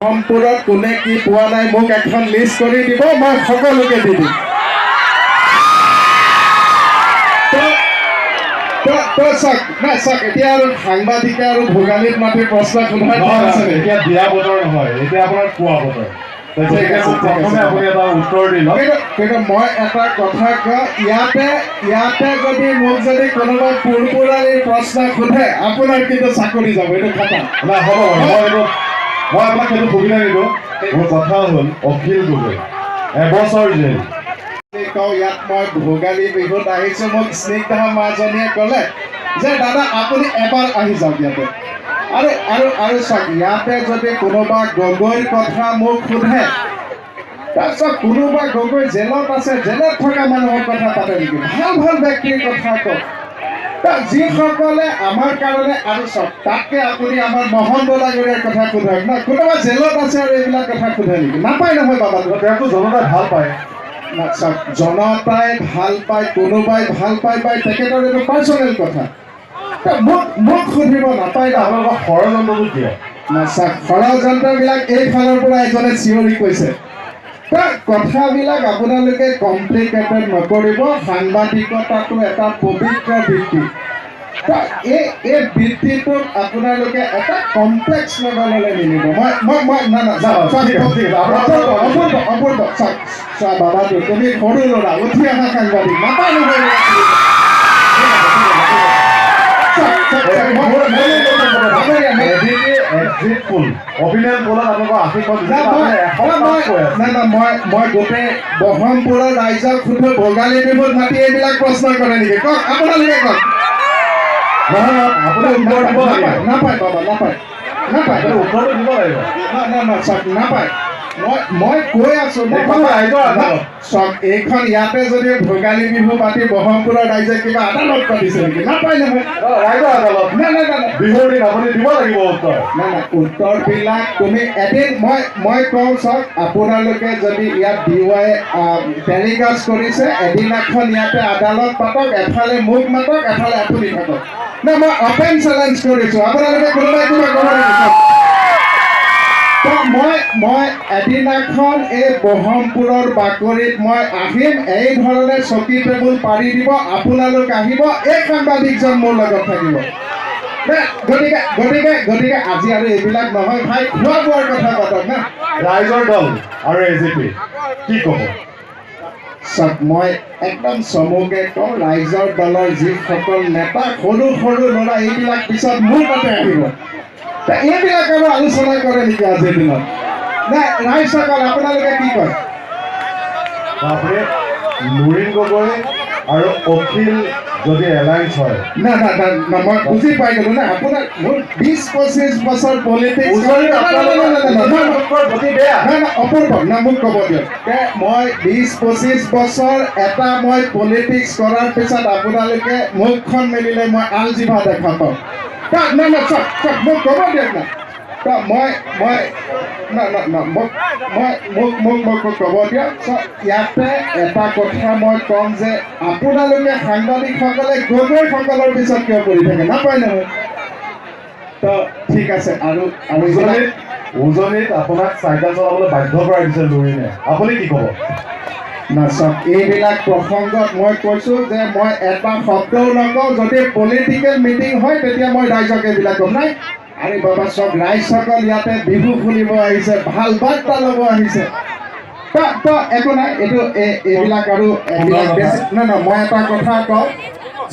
সম্পূৰ্ণত কোনে কি পোৱা নাই মোক এখন লিষ্ট কৰি দিব, মই সকলোকে দি দিম। এতিয়া আৰু সাংবাদিকে আৰু ভোগালীত মাতি প্ৰশ্ন সোধাৰ এতিয়া দিয়া বতৰ নহয়, এতিয়া আপোনাৰ কোৱা বতৰ। কিন্তু মই এটা কথা কওঁ, ইয়াতে যদি মোক যদি কোনোবাই পুৰপুৰালিৰ প্ৰশ্ন সোধে আপোনাৰ কিন্তু চাকৰি যাব, এইটো কথা হ'ব। মই আপোনাক সেইটো সুবিধা নিদিওঁ। মোৰ কথা হ'ল অখিল গগৈ 1 বছৰ জেল। ইয়াত মই ভোগালী বিহুত আহিছোঁ। মোক স্নিগ্ধা মাজনীয়ে ক'লে যে দাদা আপুনি এবাৰ আহি যাওক ইয়াতে। আৰু চাওক, ইয়াতে যদি কোনোবা গগৈৰ কথা মোক সোধে, তাৰপিছত কোনোবা গগৈ জেলত আছে, জেলত থকা মানুহৰ কথা পাতে নেকি? ভাল ভাল ব্যক্তিৰ কথা কওক। যিসকলে আমাৰ কাৰণে, আৰু চাওক তাতকৈ আপুনি আমাৰ মোহন বলাগুৰিৰ কথা সোধক ন, কোনোবা জেলত আছে আৰু এইবিলাক কথা সোধে নেকি? নাপায় নহয় বাবা। তেওঁকো জনতাই ভাল পায়। চাওক, জনতাই ভাল পায়, কোনোবাই ভাল পায় তেখেতৰ এইটো পাৰ্চনেল কথা। মোক সুধিব নাপায় না। আপোনালোকৰ ষড়যন্ত্ৰটো কিয়? চাওক, ষড়যন্ত্ৰবিলাক এইফালৰ পৰা এজনে চিঞৰি কৈছে। কথাবিলাক আপোনালোকে কমপ্লিকেটেড নকৰিব। সাংবাদিকতাটো এটা পবিত্ৰ বৃত্তি। এই বৃত্তিটোত আপোনালোকে এটা কমপ্লেক্স লেভেললৈ নিনিব। অপূৰ্ব চোৱা বাবাটো, তুমি সৰু ল'ৰা, উঠি অহা সাংবাদিক, নাপায় নহয়। মই গোটেই ব্ৰহ্মপুৰৰ ৰাইজক সুধো, ভোগালী বিহুত মাতি এইবিলাক প্ৰশ্ন কৰে নেকি? কওক, আপোনালোকে কওক। নাপায় বাবা, নাপায়। উত্তৰটো দিব লাগিব। নাপায়। মই কৈ আছো, চক এইখন ইয়াতে যদি ভোগালী বিহু পাতি ব্ৰহ্মপুৰৰ ৰাইজে কিবা আদালত পাতিছে নেকি? নাপায় নহয়। ৰাইজৰ আদালত বিহুৰ দিন আপুনি দিব লাগিব উত্তৰ। উত্তৰবিলাক তুমি এদিন মই কওঁ, চাওক আপোনালোকে যদি ইয়াত DY টেলিকাষ্ট কৰিছে, এদিনাখন ইয়াতে আদালত পাতক, এফালে মোক মাতক, এফালে আপুনি থাকক। মই অপেন চেলেঞ্জ কৰিছোঁ, আপোনালোকে কোনোবাই কিবা ক'ব নেকি? মই এদিনাখন এই ব্ৰহ্মপুৰৰ বাকৰিত মই আহিম, এই ধৰণে চকী টেবুল পাৰি দিব, আপোনালোক আহিব, এই সাংবাদিকজন মোৰ লগত থাকিব। গতিকে আজি আৰু এইবিলাক নহয় ভাই, খোৱা বোৱাৰ কথা পাতক না। ৰাইজৰ দল আৰু AJP কি ক'ব? চাওক, মই একদম চমুকে কওঁ, ৰাইজৰ দলৰ যিসকল নেতা, সৰু সৰু ল'ৰা, এইবিলাক পিছত মোৰ তাতে আহিব। এইবিলাক আৰু আলোচনা কৰে নেকি আজিৰ দিনত? নাই, ৰাইজসকল আপোনালোকে কি কয়? আপুনি লুৰিণ গগৈ আৰু অখিল যদি এলায়েন্স হয়, মই বুজি পাই গ'লো না। আপোনাৰ মোৰ 20-25 বছৰ পলিটিক্স, অপূৰ্ব না, মোক ক'ব দিয়ক। মই 20-25 বছৰ মই পলিটিক্স কৰাৰ পিছত আপোনালোকে মুখখন মেলিলে মই আলজিভা দেখা পাওঁ। মোক ক'ব দিয়ক না। মোক ক'ব দিয়ক। ইয়াতে এটা কথা মই ক'ম যে আপোনালোকে সাংবাদিকসকলে গগৈসকলৰ পিছত কিয় কৰি থাকে? নাপায় নহয়। ঠিক আছে। আৰু উজনিত আপোনাক চাইকেল চলাবলৈ বাধ্য কৰাই দিছে লুৰিণে, আপুনি কি ক'ব? চাওক, এইবিলাক প্ৰসংগত মই কৈছোঁ যে মই এটা শব্দও নকওঁ। যদি পলিটিকেল মিটিং হয় তেতিয়া মই ৰাইজক এইবিলাক ক'ম। নাই আৰে বাবা, চব ৰাইজসকল ইয়াতে বিহু শুনিব আহিছে, ভাল বাৰ্তা ল'ব আহিছে। একো নাই, এইবিলাক আৰু মই এটা কথা কওঁ,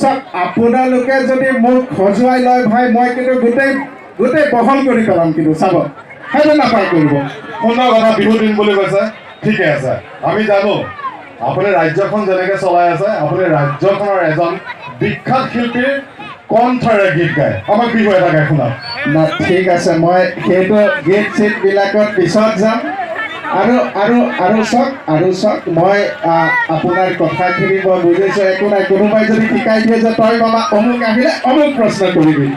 চাওক আপোনালোকে যদি মোক খজুৱাই লয় ভাই, মই কিন্তু গোটেই বহল কৰি পেলাম, কিন্তু চাব সেইটো নাপায় কৰিব। সুন্দৰ কথা, বিহু দিন বুলি কৈছে, ঠিকে আছে। আমি জানো আপুনি ৰাজ্যখন যেনেকৈ চলাই আছে, আপুনি ৰাজ্যখনৰ এজন বিখ্যাত শিল্পীৰ কণ্ঠৰে গীত গায়, আমাক বিহু এটা গাই শুনাওক। ঠিক আছে, মই সেইটো গীত চিটবিলাকত পিছত যাম। আৰু চাওক, মই আপোনাৰ কথাখিনি মই বুজিছোঁ। একো নাই, কোনোবাই যদি শিকাই দিয়ে যে তই মামা অমুক আহিলে অমুক প্ৰশ্ন কৰিবি,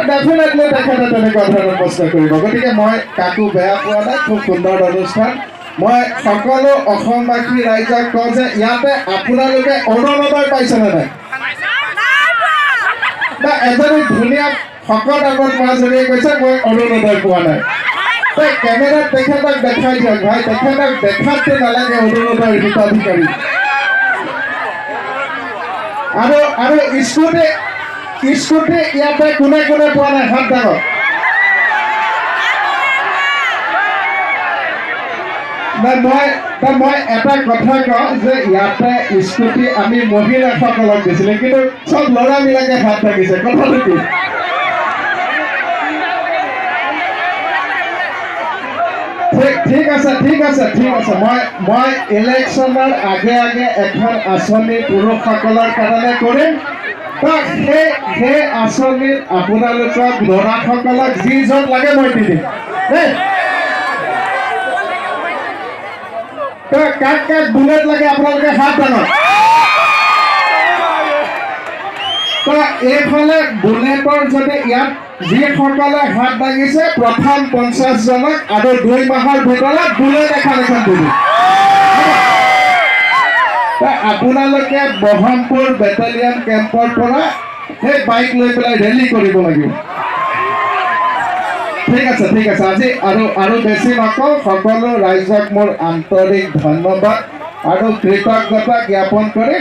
ডেফিনেটলি তেখেতে তেনেকুৱা ধৰণৰ প্ৰশ্ন কৰিব। গতিকে মই কাকো বেয়া পোৱা নাই, খুব সুন্দৰ অনুষ্ঠান। মই সকলো অসমবাসী ৰাইজক কওঁ যে ইয়াতে আপোনালোকে অৰুণোদয় পাইছেনে নাই? এজনী ধুনীয়া শকত আগত মাজনীয়ে কৈছে মই অৰুণোদয় পোৱা নাই। তই কেমেৰাত তেখেতক দেখাই দিয়ক ভাই, তেখেতক দেখাতে নালাগে অৰুণোদয়ৰ হিতাধিকাৰী। আৰু স্কুটি ইয়াতে কোনে কোনে পোৱা নাই হাত ডাঙৰ। মই এটা কথা কওঁ যে ইয়াতে স্কুটি আমি মহিলাসকলক দিছিলে, কিন্তু চব ল'ৰাবিলাকে হাত দাঙিছে, কথাটো কি? ঠিক আছে। মই ইলেকশ্যনৰ আগে এখন আঁচনি পুৰুষসকলৰ কাৰণে কৰিম। সেই আঁচনিত আপোনালোকক ল'ৰাসকলক যিজন লাগে মই দি দিম দেই। কাক বুলেট লাগে আপোনালোকে হাত ডাঙৰ। এইফালে বুলেটৰ যদি ইয়াত যিসকলে হাত দাঙিছে প্ৰথম 50 জনক আৰু 2 মাহৰ ভিতৰত বুলেট এখন দিবি। আপোনালোকে বহৰমপুৰ বেটেলিয়ন কেম্পৰ পৰা সেই বাইক লৈ পেলাই ৰেলী কৰিব লাগিব। ঠিক আছে। আজি আৰু বেছি নকওঁ, সকলো ৰাইজক মোৰ আন্তৰিক ধন্যবাদ আৰু কৃতজ্ঞতা জ্ঞাপন কৰি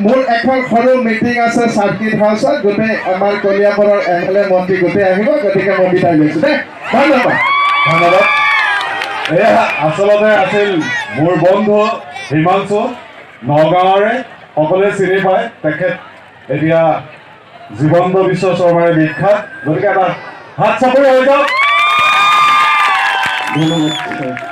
মোৰ এখন সৰু মিটিং আছে চাৰ্কিট হাউচত, গোটেই আমাৰ কলিয়াবৰৰ MLA মন্ত্ৰী গোটেই আহিব, গতিকে মই বিদায় লৈছোঁ দেই। ধন্যবাদ। এয়া আচলতে আছিল মোৰ বন্ধু হিমাংশু, নগাঁৱৰে, সকলোৱে চিনি পায়। তেখেত এতিয়া জীৱন্ত বিশ্ব শৰ্মাৰে বিখ্যাত, গতিকে এটা হাত চাপৰি হৈ যাওক। ধন্যবাদ।